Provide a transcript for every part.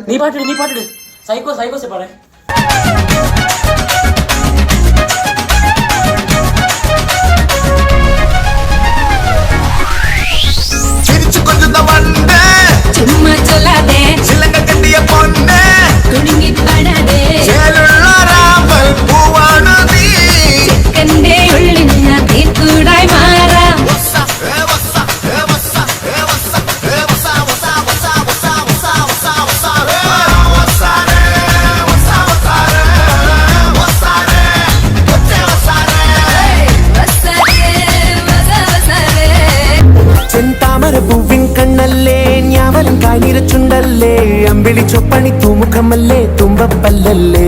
നീ പാട്ടിട് സൈക്കോ പാടേ. ചുമ്മാ ചൊല്ലാതെ ചിലങ്ക കെട്ടിയ പൊന്നെ തുണിങ്ങി പാടാതെ ചേലുള്ളൊരാമ്പൽ പൂവാണ് നീ. ചെക്കന്റെ ഉള്ളിൽ ഞാൻ തീർക്കൂടായി മാറാം. ചെന്താമര പൂവിൻ കണ്ണല്ലേ ഞാവലും കാഞ്ഞിരച്ചുണ്ടല്ലേ അമ്പിളി ചൊപ്പണി തൂമുഖമല്ലേ തുമ്പപ്പല്ലല്ലേ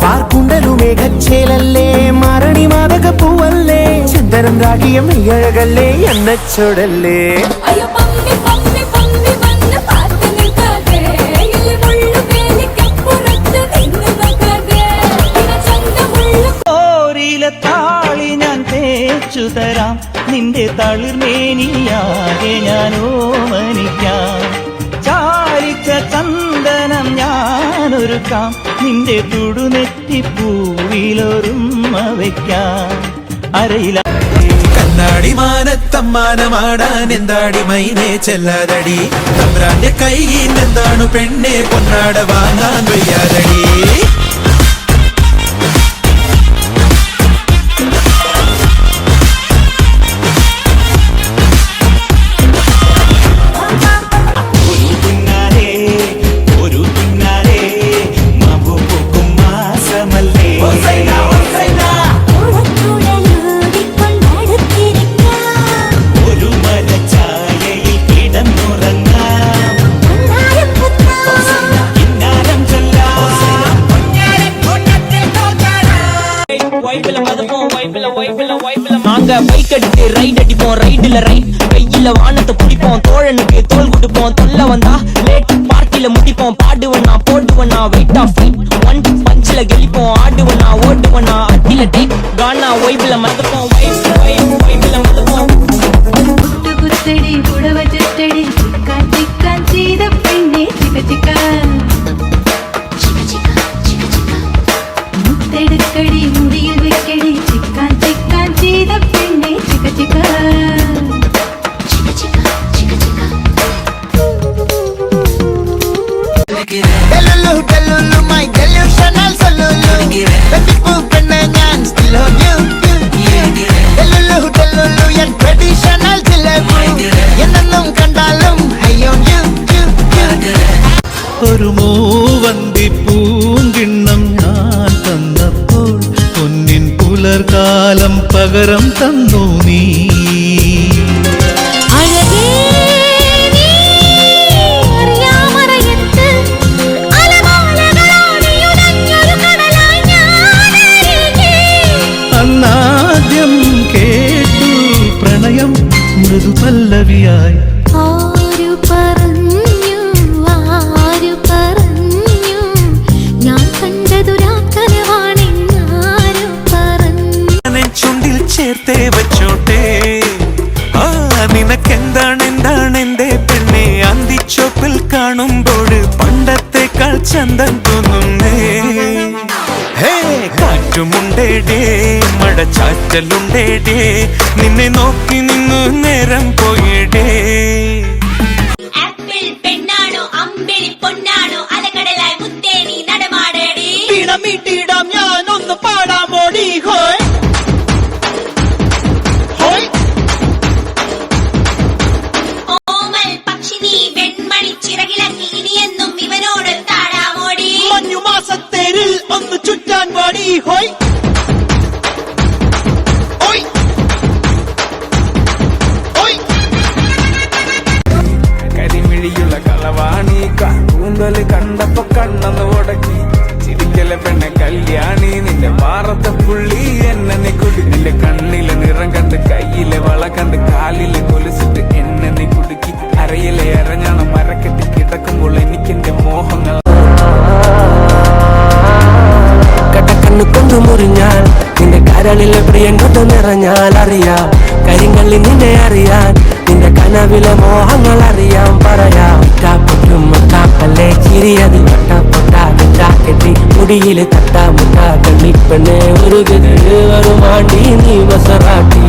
വാർക്കുണ്ടലു മേഘച്ചേലല്ലേ മാരണി മാതക പൂവല്ലേ ചന്ദനം രാഗിയ മെയ്യഴകല്ലേ എണ്ണച്ചോടല്ലേ. അയ്യോ പമ്മി പമ്മി പമ്മി വന്ന് പാത്ത് നിൽക്കാതെ മുള്ളു വേലിക്കപ്പുറത്ത് നിന്ന് നോക്കാതെ ചന്തമുള്ളു ഓരിലെ താളി ഞാൻ തേച്ചു തരാം നിന്റെ തളിർമേനിയാകെ ഞാൻ ഓമനിക്കാം. ചാലിച്ച ചന്ദനം ഞാനൊരുക്കാം നിന്റെ തുടുനെറ്റിപ്പൂവിലൊരുമ്മ വയ്ക്കാം. അരയില കണ്ണാടി മാനത്തമ്മാനമാടാൻ എന്താടി മൈനെ ചെല്ലാതടി തമ്പ്രാന്റെ കൈയിൽ എന്താണ് പെണ്ണെ പൊന്നാട വാങ്ങാൻ വയ്യാതടി. நாங்க பைக் அடித்து ரைட் அடிப்போம் ரைடுல ரைட் கையில வானத்தை பிடிப்போம் தோழனுக்கு தோல் கொடுப்போம் தொல்ல வந்தா லேட் பார்ட்டில முடிப்போம் பாடுவனா போடுவனா வெயிட் ஆஃப் ஒன் பஞ்சில கெளிப்போம் ஆடுவனா ஓடுவனா அட்டில டேக் கானா வைப்ல மறந்துப்போம் வைப்ல மறந்துப்போம். குத்தடி புடவ ஜட்டடி சிக்கான் சிக்கான் செய்த பெண்ணே சிக்க சிக்கா முத்தெடுக்கடி முடியில் வைக்கடி சிக்கான் சிக்கான் செய்த பெண்ணே சிக்க சிக்கா. ഡെല്ലുല്ലു ഡെല്ലുല്ലു മൈ ഡെല്യൂഷണൽ സൊല്ലുല്ലു വെട്ടിപ്പൂ പെണ്ണെ ഞാൻ still on you. Delulu delulu എൻ ട്രഡീഷണൽ ജിലേബി എന്നെന്നും കണ്ടാലും high on you. ഒരു മൂവന്തി പൂങ്കിണ്ണം ഞാൻ തന്നപ്പോൾ പൊന്നിൻ പുലർകാലം പകരം തന്നു നീ. അന്നാദ്യം കേട്ടു പ്രണയം മൃദു പല്ലവിയായി. ആരു പറഞ്ഞു ഞാൻ കണ്ടതുരാക്കനവാണെന്നാരു പറഞ്ഞു. ചുണ്ടിൽ ചേർത്തേ വച്ചോട്ടെ നിനക്കെന്താണ് എന്റെ പെണ്ണെ അന്തിച്ചോപ്പിൽ കാണുമ്പോൾ പണ്ടത്തെക്കാൾ ചന്തം തോന്നുന്നേ. കാറ്റുമുണ്ടേടേ മഴച്ചാറ്റലുണ്ടേടേ നിന്നെ നോക്കി നിന്നു നേരം പോയിടേ. ആപ്പിൾ പെണ്ണാണോ അമ്പിളി പൊന്നാണോ അലകടലായി മുത്തേനി നടമാടേടി മീട്ടിടാം ഞാൻ ഒന്ന് പാടാമോടി ഹോയ് ഹോയ്. ഓമൽ പക്ഷി നീ വെൺമണി ചിറകിളക്കി ഇനിയെന്നും ഇവനോട് താടാമോടി മഞ്ഞു മാസത്തേരിൽ ഒന്ന് ചുറ്റാൻ പാടി ഹോയ് ഹോയ് ഹോയ്. കരിമിഴിയുള്ള കളവാണി കൂന്തല് കണ്ടപ്പോ കണ്ണെന്ന് ഉടക്കി ചിരിക്കല പെണ്ണെ കല്യാണി നിന്റെ മാറത്തെ പുള്ളി എന്നെ നീ കുടി നിന്റെ കണ്ണിലെ നിറം കണ്ട് കയ്യിലെ വള കണ്ട് കാലിലെ കൊലുസിട്ട് എന്നെ നീ കുടുക്കി അരയിലെ അരഞ്ഞാണ് മരക്കെട്ടി കിടക്കുമ്പോൾ എനിക്കെന്റെ മോഹങ്ങൾ കട്ടക്കണ്ണു കൊണ്ടു മുറിഞ്ഞാൽ നിന്റെ കരളിലെ പ്രിയം കൊണ്ട് നിറഞ്ഞാൽ അറിയാം കരിങ്ങളിൽ നിന്നെ അറിയാൻ നിന്റെ കനവിലെ മോഹങ്ങൾ അറിയാം പറയാം. காப்பல்லே சிறியது வட்டா பொட்டா கட்டா கட்டி முடியில தட்டா முட்டா கண்ணி பெண்ணே உருகுது வருமாண்டி நீ மசராட்டி